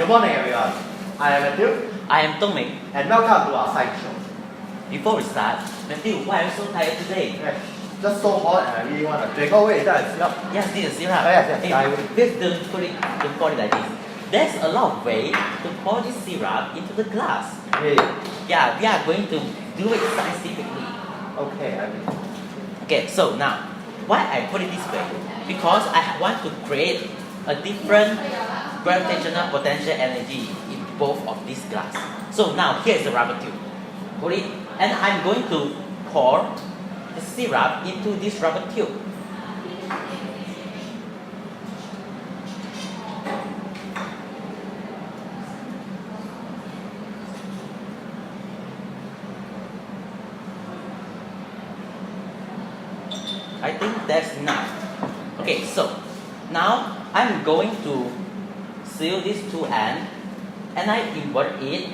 morning, everyone. I am Matthew. I am Tung Ming. And welcome to our science show. Before we start, Matthew, why are you so tired today? Okay. Just so hot and I really want to drink. Oh wait, that is syrup. Yes, this is syrup. Yes. Please don't pour it like this. There's a lot of way to pour this syrup into the glass. Yeah, we are going to do it scientifically. Okay, Okay, so now, why I put it this way? Because I want to create a different gravitational potential energy in both of these glass. So now, here's the rubber tube. Put it, and I'm going to pour the syrup into this rubber tube. I think that's enough. Okay, so now I'm going to seal these two ends and I invert it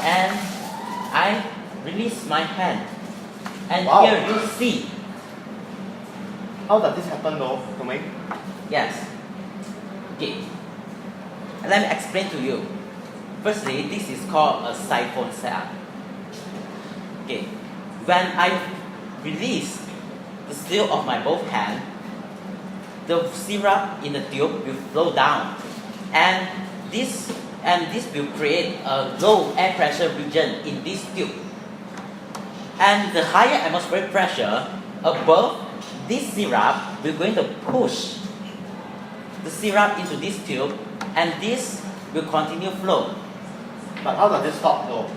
and I release my hand. And wow. Here you see. How does this happen though, to me? Yes. Okay. Let me explain to you. Firstly, this is called a siphon cell. Okay. When I release the seal of my both hands, the syrup in the tube will flow down, and this will create a low air pressure region in this tube. And the higher atmospheric pressure above this syrup, we're going to push the syrup into this tube, and this will continue flow. But how does this stop though?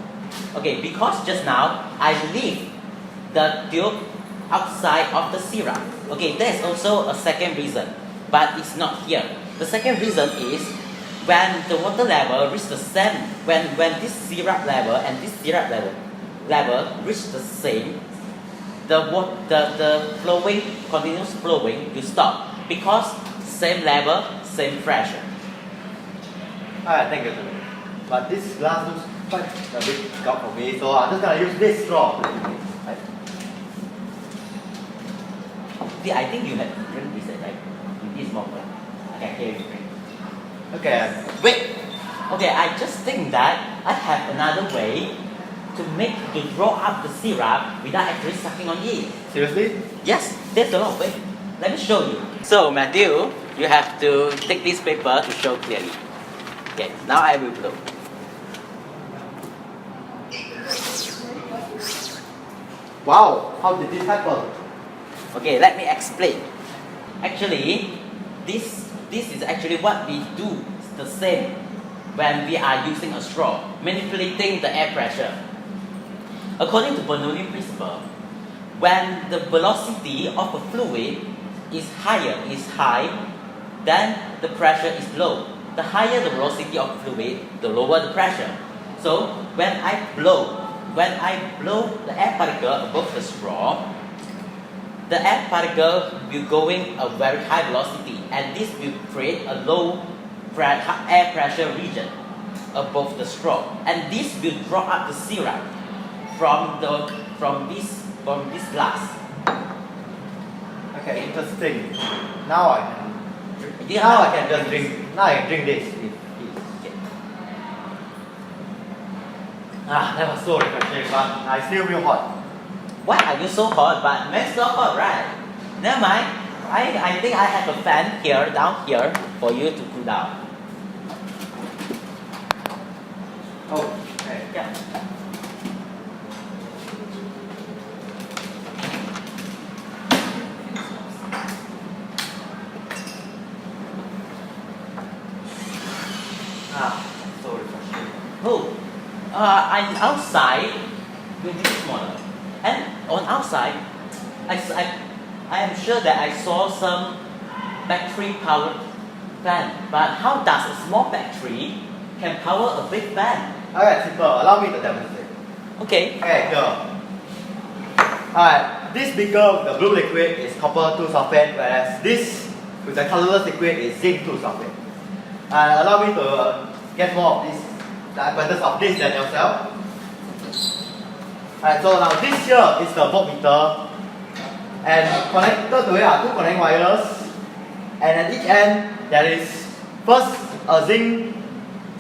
Okay, because just now I leave the tube outside of the syrup. Okay, there's also a second reason, but it's not here. The second reason is when the water level reach the same, when this syrup level and this syrup level reach the same, the flowing, continuous flowing will stop because same level, same pressure. Alright, thank you. But this glass looks quite a big cup for me, so I'm just gonna use this straw. See, I think you have to drink this like in this moment. I can hear you drink. Okay. Wait. Okay, I just think that I have another way to draw up the syrup without actually sucking on it. Seriously? Yes, there's a lot of way. Let me show you. So Matthew, you have to take this paper to show clearly. Okay, now I will blow. Wow, how did this happen? Okay, let me explain. Actually, this is actually what we do the same when we are using a straw, manipulating the air pressure. According to Bernoulli principle, when the velocity of a fluid is high, then the pressure is low. The higher the velocity of a fluid, the lower the pressure. So when I blow the air particle above the straw, the air particle will going a very high velocity, and this will create a low air pressure region above the straw, and this will draw up the syrup from this glass. Okay, interesting. Now I can just drink. Now I can drink this. Okay. That was so refreshing, but I still feel hot. Why are you so hot? But man's not hot, right? Never mind. I think I have a fan here, down here, for you to cool down. Oh, okay. Yeah. So refreshing. Oh, I'm outside with this model, and on outside, I am sure that I saw some battery-powered fan. But how does a small battery can power a big fan? Alright, simple. Allow me to demonstrate. Okay. Okay, go. Alright, this beaker with the blue liquid is copper 2 sulfate, whereas this with the colorless liquid is zinc 2 sulfate. And allow me to get more of this, the apparatus of this than yourself. Alright, so now this here is the voltmeter, and connected to it are two connecting wires, and at each end there is first a zinc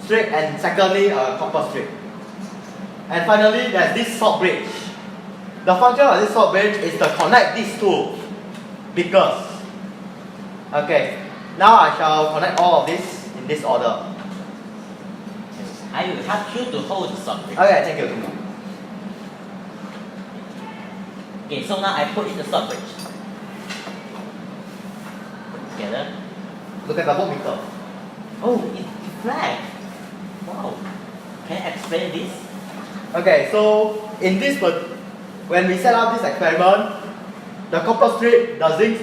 strip and secondly a copper strip. And finally, there's this salt bridge. The function of this salt bridge is to connect these two beakers. Okay, now I shall connect all of this in this order. I will help you to hold the salt bridge. Okay, thank you. Okay, so now I put in the salt bridge. Together. Look at the voltmeter. Oh, it's flat. Wow. Can you explain this? Okay, so in this, when we set up this experiment, the copper strip, the zinc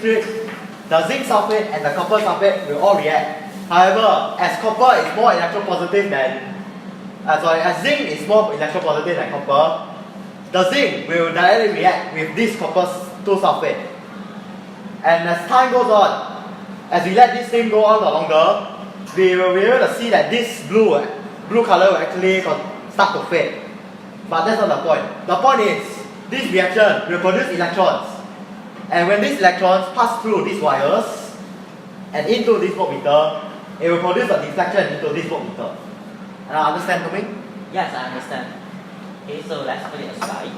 sulfate, and the copper sulfate will all react. However, as copper is more electropositive than, as zinc is more electropositive than copper, the zinc will directly react with this copper 2 sulfate. And as time goes on, as we let this thing go on longer, we will be able to see that this blue color will actually start to fade. But that's not the point. The point is, this reaction will produce electrons. And when these electrons pass through these wires and into this voltmeter, it will produce a deflection into this voltmeter. Understand to me? Yes, I understand. Okay, so let's put it aside.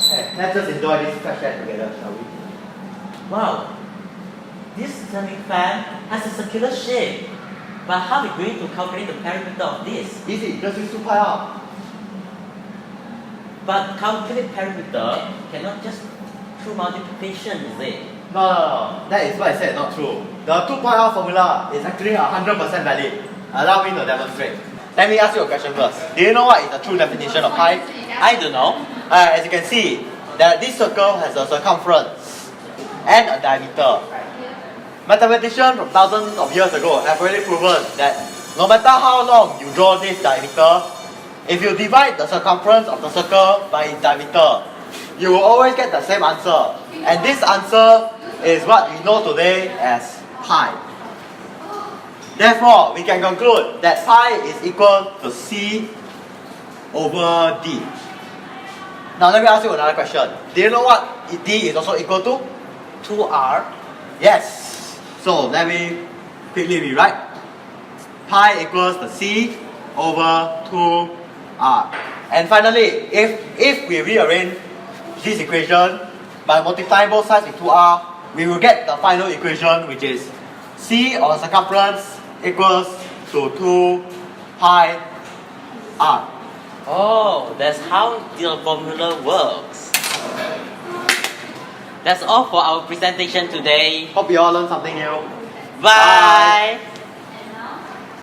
Okay, let's just enjoy this fresh air together, shall we? Wow. This thermic fan has a circular shape. But how are we going to calculate the perimeter of this? Easy, just use 2 pi r. But calculate perimeter cannot just through multiplication, is it? No. That is what I said, not true. The 2 pi r formula is actually 100% valid. Allow me to demonstrate. Let me ask you a question first. Do you know what is the true definition of pi? I don't know. As you can see, that this circle has a circumference and a diameter. Mathematicians from thousands of years ago have already proven that no matter how long you draw this diameter, if you divide the circumference of the circle by its diameter, you will always get the same answer. And this answer is what we know today as pi. Therefore, we can conclude that pi is equal to C over D. Now let me ask you another question. Do you know what D is also equal to? 2r. Yes. So let me quickly rewrite. Pi equals the C over 2r. And finally, if we rearrange this equation by multiplying both sides with 2r, we will get the final equation, which is C or circumference equals to 2 pi r. Oh, that's how the formula works. That's all for our presentation today. Hope you all learned something new. Bye.